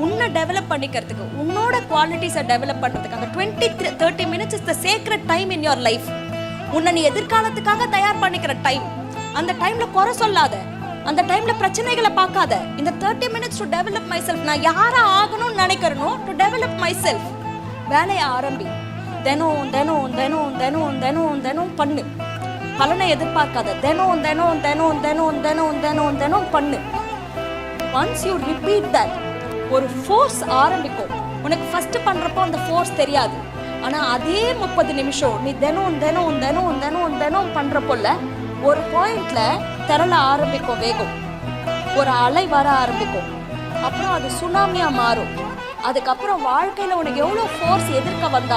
உன்னை டெவலப் பண்ணிக்கிறதுக்கு, உன்னோட குவாலிட்டிஸை டெவலப் பண்ணுறதுக்கு அந்த 20-30 minutes is the sacred time in your life. உன்னை நீ எதிர்காலத்துக்காக தயார் பண்ணிக்கிற டைம். அந்த டைம்ல குறை சொல்லாத, அந்த டைம்ல பிரச்சனைகளை பார்க்காத. இந்த 30 minutes to develop my self, நான் யாரா ஆகணும்னு நினைக்கிறனோ டு டெவலப் மை செல்ஃப். வேலையை ஆரம்பி. தினம் தினம் தினம் தினம் தினம் தினம் பண்ணு. பலனை எதிர்பார்க்காத. தினம் தினம் தினம் தினம் தினம் தினம் தினம் பண்ணு. ஒன்ஸ் யூ ரிப்பீட் தட், ஒரு ஃபோர்ஸ் ஆரம்பிக்கும். உனக்கு ஃபர்ஸ்ட் பண்றப்போ அந்த ஃபோர்ஸ் தெரியாது. ஆனா அதே 30 நிமிஷம் நீ தினம் தினம் தினம் தினம் தினம் பண்றப்போல ஒரு பாயிண்ட்ல திரள ஆரம்பிக்கும் வேகம். ஒரு அலை வர ஆரம்பிக்கும். அப்புறம் அது சுனாமியா மாறும். அதுக்கப்புறம் வாழ்க்கையில உனக்கு எவ்வளவு ஃபோர்ஸ் எதிர்க்க வந்தாலும்